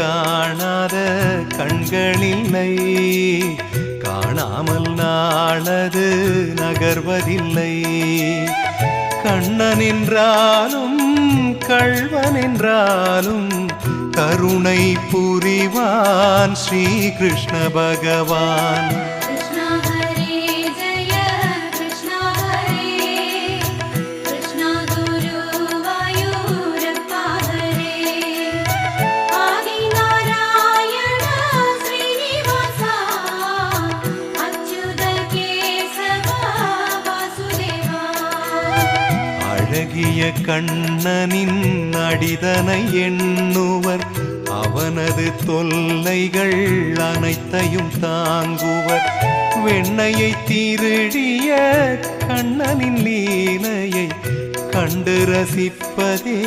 காணாத கண்களில்லை, காணாமல் நாளது நகர்வதில்லை. கண்ணன் என்றாலும் கள்வன் என்றாலும் கருணை புரிவான் ஸ்ரீ கிருஷ்ண பகவான். அழகிய கண்ணனின் அடிதனை எண்ணுவர், அவனது தொல்லைகள் அனைத்தையும் தாங்குவர். வெண்ணையை திருடிய கண்ணனின் லீலையை கண்டு ரசிப்பதே